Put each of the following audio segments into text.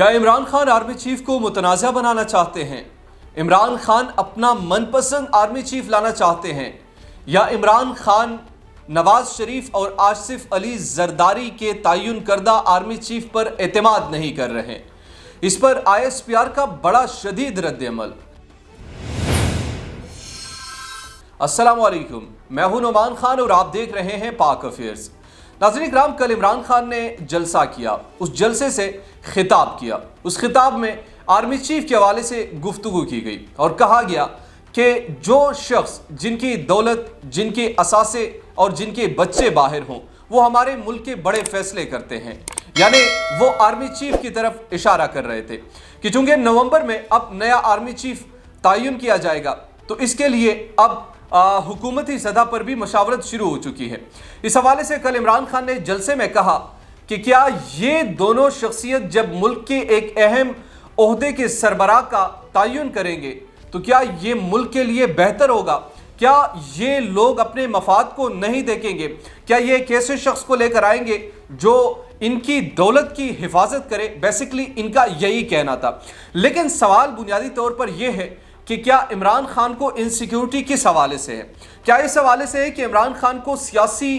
کیا Imran Khan army chief کو متنازع بنانا چاہتے ہیں؟ عمران خان اپنا من پسند آرمی چیف لانا چاہتے ہیں یا عمران خان نواز شریف اور آصف علی زرداری کے تعین کردہ آرمی چیف پر اعتماد نہیں کر رہے؟ اس پر ISPR کا بڑا شدید رد عمل۔ السلام علیکم، میں ہوں نعمان خان اور آپ دیکھ رہے ہیں پاک افیئرز۔ ناظرین اکرام، کل عمران خان نے جلسہ کیا، اس جلسے سے خطاب کیا۔ اس خطاب میں آرمی چیف کے حوالے سے گفتگو کی گئی اور کہا گیا کہ جو شخص جن کی دولت، جن کے اثاثے اور جن کے بچے باہر ہوں وہ ہمارے ملک کے بڑے فیصلے کرتے ہیں، یعنی وہ آرمی چیف کی طرف اشارہ کر رہے تھے کہ چونکہ نومبر میں اب نیا آرمی چیف تعین کیا جائے گا تو اس کے لیے اب حکومتی سطح پر بھی مشاورت شروع ہو چکی ہے۔ اس حوالے سے کل عمران خان نے جلسے میں کہا کہ کیا یہ دونوں شخصیت جب ملک کے ایک اہم عہدے کے سربراہ کا تعین کریں گے تو کیا یہ ملک کے لیے بہتر ہوگا؟ کیا یہ لوگ اپنے مفاد کو نہیں دیکھیں گے؟ کیا یہ ایک ایسے شخص کو لے کر آئیں گے جو ان کی دولت کی حفاظت کرے؟ بیسیکلی ان کا یہی کہنا تھا۔ لیکن سوال بنیادی طور پر یہ ہے کہ کیا عمران خان کو انسیکیورٹی کس حوالے سے ہے؟ کیا اس حوالے سے ہے کہ عمران خان کو سیاسی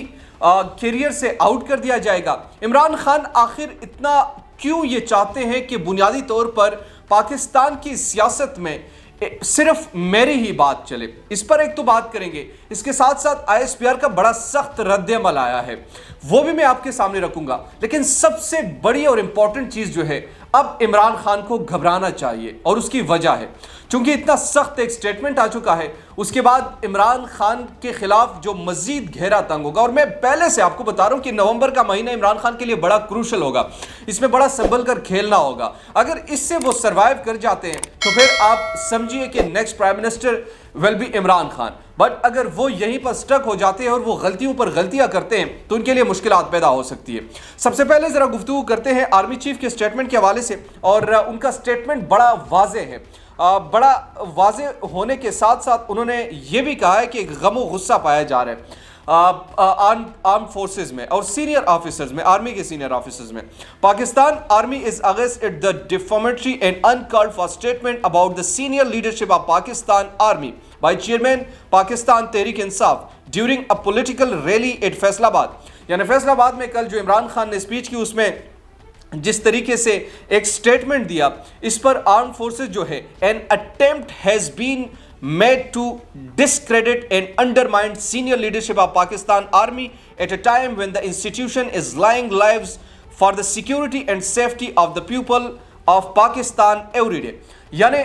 کیریئر سے آؤٹ کر دیا جائے گا؟ عمران خان آخر اتنا کیوں یہ چاہتے ہیں کہ بنیادی طور پر پاکستان کی سیاست میں صرف میری ہی بات چلے؟ اس پر ایک تو بات کریں گے، اس کے ساتھ ساتھ ISPR کا بڑا سخت رد عمل آیا ہے، وہ بھی میں آپ کے سامنے رکھوں گا۔ لیکن سب سے بڑی اور امپورٹنٹ چیز جو ہے، اب عمران خان کو گھبرانا چاہیے اور اس کی وجہ ہے چونکہ اتنا سخت ایک سٹیٹمنٹ آ چکا ہے، اس کے بعد عمران خان کے خلاف جو مزید گہرا تنگ ہوگا، اور میں پہلے سے آپ کو بتا رہا ہوں کہ نومبر کا مہینہ عمران خان کے لیے بڑا کروشل ہوگا، اس میں بڑا سنبھل کر کھیلنا ہوگا۔ اگر اس سے وہ سروائیو کر جاتے ہیں تو پھر آپ سمجھیے کہ next prime minister will be Imran Khan, but اگر وہ یہیں پر سٹک ہو جاتے ہیں اور وہ غلطیوں پر غلطیاں کرتے ہیں تو ان کے لیے مشکلات پیدا ہو سکتی ہے۔ سب سے پہلے ذرا گفتگو کرتے ہیں آرمی چیف کے سٹیٹمنٹ کے حوالے سے، اور ان کا سٹیٹمنٹ بڑا واضح ہے۔ بڑا واضح ہونے کے ساتھ ساتھ انہوں نے یہ بھی کہا ہے کہ غم و غصہ پایا جا رہا ہے آرم فورسز میں اور سینئر آفیسرز میں، آرمی کے سینئر آفیسرز میں۔ Pakistan army is against it the defamatory and uncalled for statement about the senior leadership of Pakistan army by chairman Pakistan Tehreek Insaf during a political rally at Faisalabad. یعنی فیصل آباد میں کل جو عمران خان نے اسپیچ کی، اس میں جس طریقے سے ایک سٹیٹمنٹ دیا، اس پر آرم فورسز جو ہے an attempt has been made to discredit and undermine senior leadership of Pakistan Army at a time when the institution is laying lives for the security and safety of the people of Pakistan every day۔ یعنی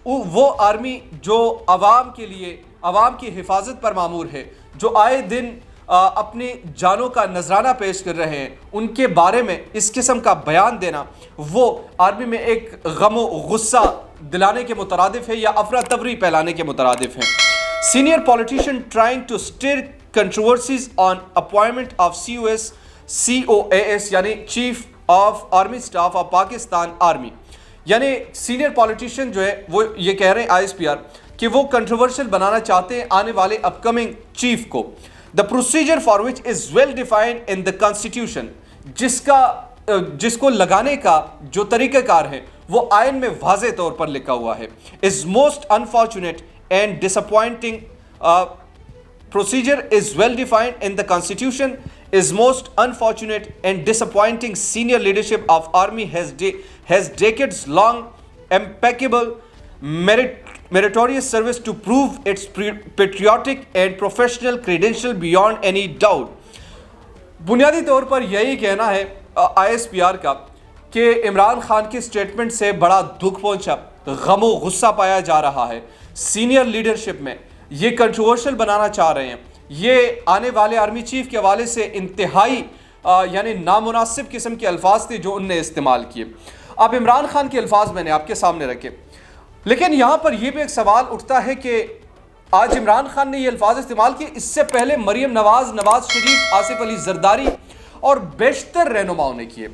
وہ army جو عوام کے لیے، عوام کی حفاظت پر مامور ہے، جو آئے دن اپنی جانوں کا نذرانہ پیش کر رہے ہیں، ان کے بارے میں اس قسم کا بیان دینا وہ آرمی میں ایک غم و غصہ دلانے کے مترادف ہے یا افراتفری پھیلانے کے مترادف ہے۔ Senior politician trying to stir controversies on appointment of COAS یعنی chief of army staff of Pakistan army, یعنی سینئر پولیٹیشین جو ہے وہ یہ کہہ رہے ہیں ISPR کہ وہ کنٹروورشل بنانا چاہتے ہیں آنے والے اپ کمنگ چیف کو۔ The procedure for which is well defined in the constitution، جس کو لگانے کا جو طریقہ کار ہے وہ آئین میں واضح طور پر لکھا ہوا ہے۔ is most unfortunate and disappointing procedure is well defined in the constitution is most unfortunate and disappointing senior leadership of army has decades long impeccable meritorious service to prove its patriotic and professional credential beyond any doubt۔ بنیادی طور پر یہی کہنا ہے ISPR کا کہ عمران خان کی statement سے بڑا دکھ پہنچا، غم و غصہ پایا جا رہا ہے سینئر لیڈرشپ میں، یہ کنٹروورشل بنانا چاہ رہے ہیں، یہ آنے والے آرمی چیف کے حوالے سے انتہائی یعنی نامناسب قسم کے الفاظ تھے جو ان نے استعمال کیے۔ اب عمران خان کے الفاظ میں نے آپ کے سامنے رکھے، لیکن یہاں پر یہ بھی ایک سوال اٹھتا ہے کہ آج عمران خان نے یہ الفاظ استعمال کیے، اس سے پہلے مریم نواز، نواز شریف، آصف علی زرداری اور بیشتر رہنماؤں نے کیے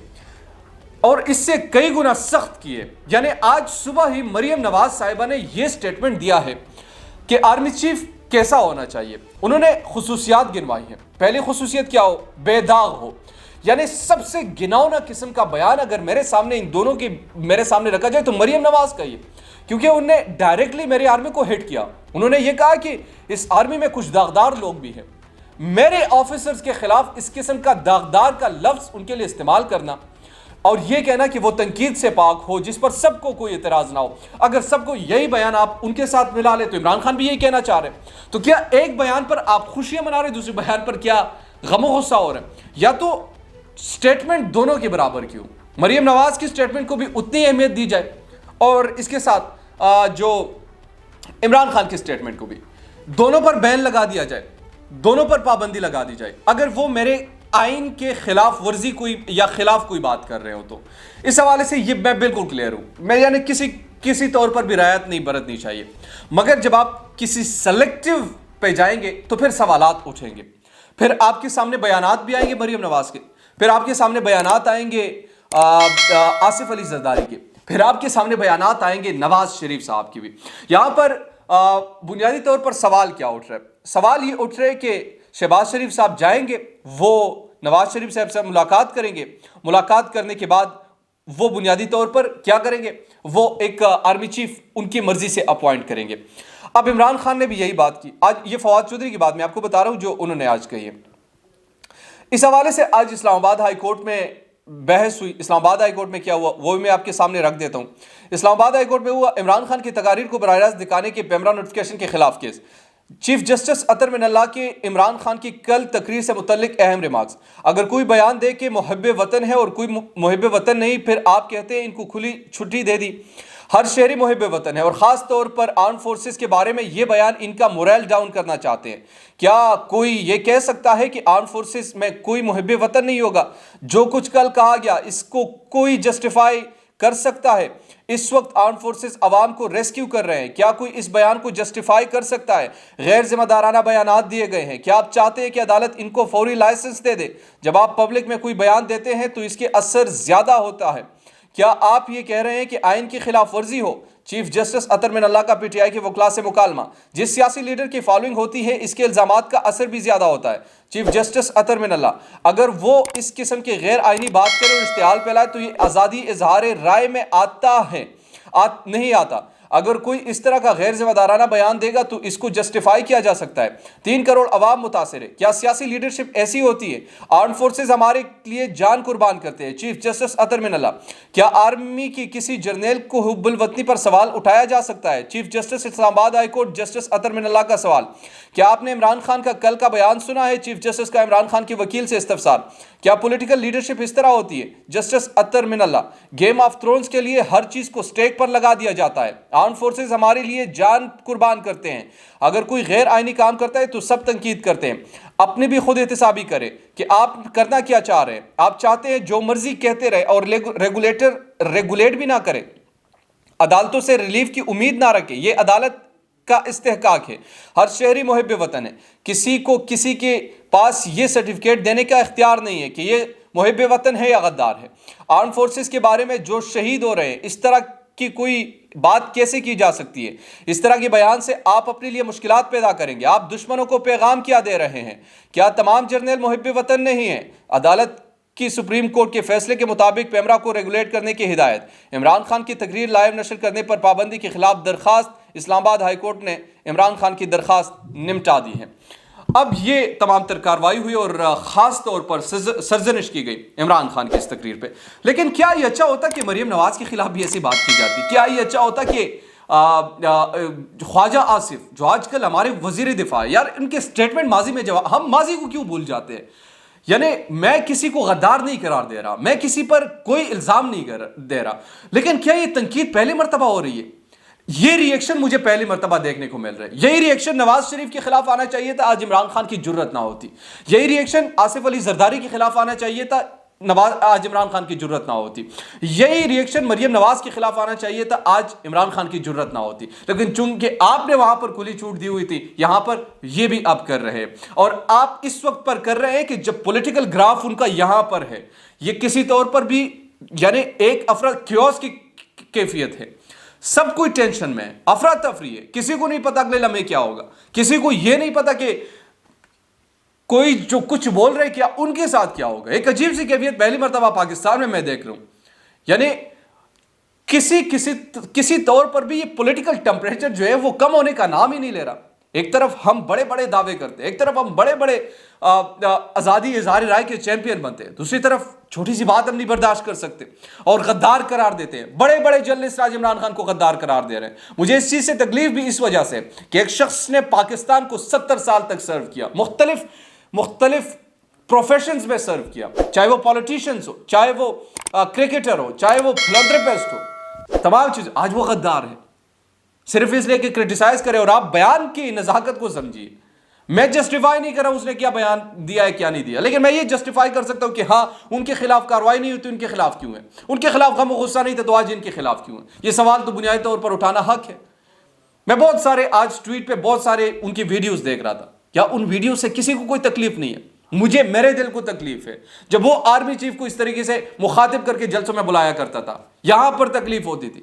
اور اس سے کئی گنا سخت کیے۔ یعنی آج صبح ہی مریم نواز صاحبہ نے یہ سٹیٹمنٹ دیا ہے کہ آرمی چیف کیسا ہونا چاہیے۔ انہوں نے خصوصیات گنوائی ہیں۔ پہلی خصوصیت کیا ہو؟ بے داغ ہو، یعنی سب سے گھناؤنا قسم کا بیان اگر میرے سامنے ان دونوں کی میرے سامنے رکھا جائے تو مریم نواز کا یہ، کیونکہ انہوں نے ڈائریکٹلی میری آرمی کو ہٹ کیا. انہوں نے یہ کہا کہ اس آرمی میں کچھ داغدار لوگ بھی ہیں. میرے آفیسرز کے خلاف اس قسم کا داغدار کا لفظ ان کے لیے استعمال کرنا اور یہ کہنا کہ وہ تنقید سے پاک ہو جس پر سب کو کوئی اعتراض نہ ہو. اگر سب کو یہی بیان آپ ان کے ساتھ ملا لے تو عمران خان بھی یہی کہنا چاہ رہے ہیں. تو کیا ایک بیان پر آپ خوشیاں منا رہے ہیں، دوسرے بیان پر کیا غم و غصہ ہو رہے ہیں؟ یا تو سٹیٹمنٹ دونوں کے برابر کیوں؟ مریم نواز کی سٹیٹمنٹ کو بھی اتنی اہمیت دی جائے اور اس کے ساتھ جو عمران خان کی سٹیٹمنٹ کو بھی، دونوں پر بین لگا دیا جائے، دونوں پر پابندی لگا دی جائے اگر وہ میرے آئین کے خلاف ورزی کوئی یا خلاف کوئی بات کر رہے ہو. تو اس حوالے سے یہ میں بالکل کلیئر ہوں. میں یعنی کسی طور پر بھی رعایت نہیں برتنی چاہیے، مگر جب آپ کسی سلیکٹیو پہ جائیں گے تو پھر سوالات اٹھیں گے. پھر آپ کے سامنے بیانات بھی آئیں گے مریم نواز کے، پھر آپ کے سامنے بیانات آئیں گے آصف علی زرداری کے، پھر آپ کے سامنے بیانات آئیں گے نواز شریف صاحب کی بھی. یہاں پر بنیادی طور پر سوال کیا اٹھ رہا ہے؟ سوال یہ اٹھ رہا ہے کہ شہباز شریف صاحب جائیں گے، وہ نواز شریف صاحب سے ملاقات کریں گے، ملاقات کرنے کے بعد وہ بنیادی طور پر کیا کریں گے؟ وہ ایک آرمی چیف ان کی مرضی سے اپوائنٹ کریں گے. اب عمران خان نے بھی یہی بات کی. آج یہ فواد چودھری کی بات میں آپ کو بتا رہا ہوں جو انہوں نے آج کہی ہے. اس حوالے سے آج اسلام آباد ہائی کورٹ میں بحث ہوئی. اسلام آباد ہائی کورٹ میں کیا ہوا وہ بھی میں آپ کے سامنے رکھ دیتا ہوں. اسلام آباد ہائی کورٹ میں ہوا عمران خان کی تقاریر کو براہ راست دکھانے کے پیمرا نوٹیفکیشن کے خلاف کیس. چیف جسٹس اطہر من اللہ کے عمران خان کی کل تقریر سے متعلق اہم ریمارکس. اگر کوئی بیان دے کہ محب وطن ہے اور کوئی محب وطن نہیں، پھر آپ کہتے ہیں ان کو کھلی چھٹی دے دی. ہر شہری محب وطن ہے اور خاص طور پر آرم فورسز کے بارے میں یہ بیان ان کا مورائل ڈاؤن کرنا چاہتے ہیں. کیا کوئی یہ کہہ سکتا ہے کہ آرم فورسز میں کوئی محب وطن نہیں ہوگا؟ جو کچھ کل کہا گیا اس کو کوئی جسٹیفائی کر سکتا ہے؟ اس وقت آرم فورسز عوام کو ریسکیو کر رہے ہیں، کیا کوئی اس بیان کو جسٹیفائی کر سکتا ہے؟ غیر ذمہ دارانہ بیانات دیے گئے ہیں. کیا آپ چاہتے ہیں کہ عدالت ان کو فوری لائسنس دے دے؟ جب آپ پبلک میں کوئی بیان دیتے ہیں تو اس کے اثر زیادہ ہوتا ہے. کیا آپ یہ کہہ رہے ہیں کہ آئین کی خلاف ورزی ہو؟ چیف جسٹس اطہر من اللہ کا پی ٹی آئی کے وکلاء سے مکالمہ. جس سیاسی لیڈر کی فالوئنگ ہوتی ہے اس کے الزامات کا اثر بھی زیادہ ہوتا ہے. چیف جسٹس اطہر من اللہ اگر وہ اس قسم کے غیر آئینی بات کرے اور اشتعال پھیلائے تو یہ آزادی اظہار رائے میں آتا ہے نہیں آتا. اگر کوئی اس طرح کا غیر ذمہ دارانہ بیان دے گا تو اس کو جسٹیفائی کیا جا سکتا ہے. 3 کروڑ عوام متاثر ہے. کیا سیاسی لیڈرشپ ایسی ہوتی ہے؟ آرم فورسز ہمارے لیے جان قربان کرتے ہیں. چیف جسٹس اطہر من اللہ کیا آرمی کی کسی جرنیل کو حب الوطنی پر سوال اٹھایا جا سکتا ہے؟ چیف جسٹس اسلام آباد ہائی کورٹ جسٹس اطہر من اللہ کا سوال. کیا آپ نے عمران خان کا کل کا بیان سنا ہے؟ چیف جسٹس کا عمران خان کے وکیل سے استفسار. کیا پولیٹیکل لیڈرشپ اس طرح ہوتی ہے؟ جسٹس اطہر من اللہ گیم آف تھرونز کے لیے ہر چیز کو سٹیک پر لگا دیا جاتا ہے. آرم فورسز ہمارے لیے جان قربان کرتے ہیں. اگر کوئی غیر آئینی کام کرتا ہے تو سب تنقید کرتے ہیں. اپنے بھی خود احتسابی کرے کہ آپ کرنا کیا چاہ رہے ہیں. آپ چاہتے ہیں جو مرضی کہتے رہے اور ریگولیٹ بھی نہ کرے، عدالتوں سے ریلیف کی امید نہ رکھے. یہ عدالت کا استحقاق ہے. ہر شہری محب وطن ہے. کسی کو کسی کے پاس یہ سرٹیفکیٹ دینے کا اختیار نہیں ہے کہ یہ محب وطن ہے یا غدار ہے. آرم فورسز کے بارے میں جو شہید ہو رہے ہیں اس طرح کی کوئی بات کیسے کی جا سکتی ہے؟ اس طرح کے بیان سے آپ اپنے لیے مشکلات پیدا کریں گے. آپ دشمنوں کو پیغام کیا دے رہے ہیں؟ کیا تمام جرنیل محب وطن نہیں ہیں؟ عدالت کی سپریم کورٹ کے فیصلے کے مطابق پیمرا کو ریگولیٹ کرنے کی ہدایت. عمران خان کی تقریر لائیو نشر کرنے پر پابندی کے خلاف درخواست. اسلام آباد ہائی کورٹ نے عمران خان کی درخواست نمٹا دی ہے. اب یہ تمام تر کارروائی ہوئی اور خاص طور پر سرزنش کی گئی عمران خان کی اس تقریر پہ. لیکن کیا یہ اچھا ہوتا کہ مریم نواز کے خلاف بھی ایسی بات کی جاتی؟ کیا یہ اچھا ہوتا کہ خواجہ آصف جو آج کل ہمارے وزیر دفاع، یار ان کے سٹیٹمنٹ ماضی میں جواب، ہم ماضی کو کیوں بھول جاتے ہیں؟ یعنی میں کسی کو غدار نہیں قرار دے رہا، میں کسی پر کوئی الزام نہیں دے رہا، لیکن کیا یہ تنقید پہلی مرتبہ ہو رہی ہے؟ یہ ری ایکشن مجھے پہلی مرتبہ دیکھنے کو مل رہا ہے. یہی ری ایکشن نواز شریف کے خلاف آنا چاہیے تھا، آج عمران خان کی جرت نہ ہوتی. یہی ری ایکشن آصف علی زرداری کے خلاف آنا چاہیے تھا، آج عمران خان کی جرت نہ ہوتی. یہی ری ایکشن مریم نواز کے خلاف آنا چاہیے تھا، آج عمران خان کی جرت نہ ہوتی. لیکن چونکہ آپ نے وہاں پر کھلی چھوٹ دی ہوئی تھی، یہاں پر یہ بھی آپ کر رہے ہیں. اور آپ اس وقت پر کر رہے ہیں کہ جب پولیٹیکل گراف ان کا یہاں پر ہے، یہ کسی طور پر بھی یعنی ایک کیوس کی کیفیت ہے. سب کوئی ٹینشن میں ہے، افراتفری ہے. کسی کو نہیں پتا اگلے لمحے کیا ہوگا. کسی کو یہ نہیں پتا کہ کوئی جو کچھ بول رہے کیا ان کے ساتھ کیا ہوگا. ایک عجیب سی کیفیت پہلی مرتبہ پاکستان میں دیکھ رہا ہوں. یعنی کسی طور پر بھی یہ پولیٹیکل ٹمپریچر جو ہے وہ کم ہونے کا نام ہی نہیں لے رہا. ایک طرف ہم بڑے بڑے دعوے کرتے ہیں, ایک طرف ہم بڑے بڑے آزادی اظہار رائے کے چیمپئن بنتے ہیں, دوسری طرف چھوٹی سی بات ہم نہیں برداشت کر سکتے اور غدار قرار دیتے ہیں. بڑے بڑے جرنلسٹ آج عمران خان کو غدار قرار دے رہے ہیں. مجھے اس چیز سے تکلیف بھی اس وجہ سے کہ ایک شخص نے پاکستان کو 70 سال تک سرو کیا, مختلف پروفیشنز میں سرو کیا, چاہے وہ پولیٹیشنز ہو, چاہے وہ کرکٹر ہو, چاہے وہ فلانتھراپسٹ ہو, تمام چیز. آج وہ غدار ہے صرف اس لیے کہ کرٹیسائز کرے. اور آپ بیان کی نزاکت کو سمجھیے. میں جسٹیفائی نہیں کر رہا اس نے کیا بیان دیا ہے کیا نہیں دیا, لیکن میں یہ جسٹیفائی کر سکتا ہوں کہ ہاں ان کے خلاف کارروائی نہیں ہوئی تو ان کے خلاف کیوں ہے, ان کے خلاف غم و غصہ نہیں تھا تو آج ان کے خلاف کیوں ہے. یہ سوال تو بنیادی طور پر اٹھانا حق ہے. میں بہت سارے آج ٹویٹ پہ بہت سارے ان کی ویڈیوز دیکھ رہا تھا. کیا ان ویڈیو سے کسی کو کوئی تکلیف نہیں ہے؟ مجھے میرے دل کو تکلیف ہے. جب وہ آرمی چیف کو اس طریقے سے مخاطب کر کے جلسوں میں بلایا کرتا تھا, یہاں پر تکلیف ہوتی تھی,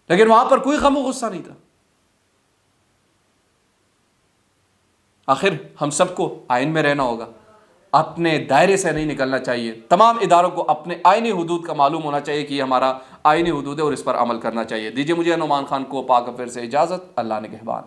لیکن وہاں پر کوئی غم و غصہ نہیں تھا. آخر ہم سب کو آئین میں رہنا ہوگا, اپنے دائرے سے نہیں نکلنا چاہیے. تمام اداروں کو اپنے آئینی حدود کا معلوم ہونا چاہیے کہ یہ ہمارا آئینی حدود ہے اور اس پر عمل کرنا چاہیے. دیجیے مجھے نعمان خان کو پاک افیئر سے اجازت. اللہ نگہبان.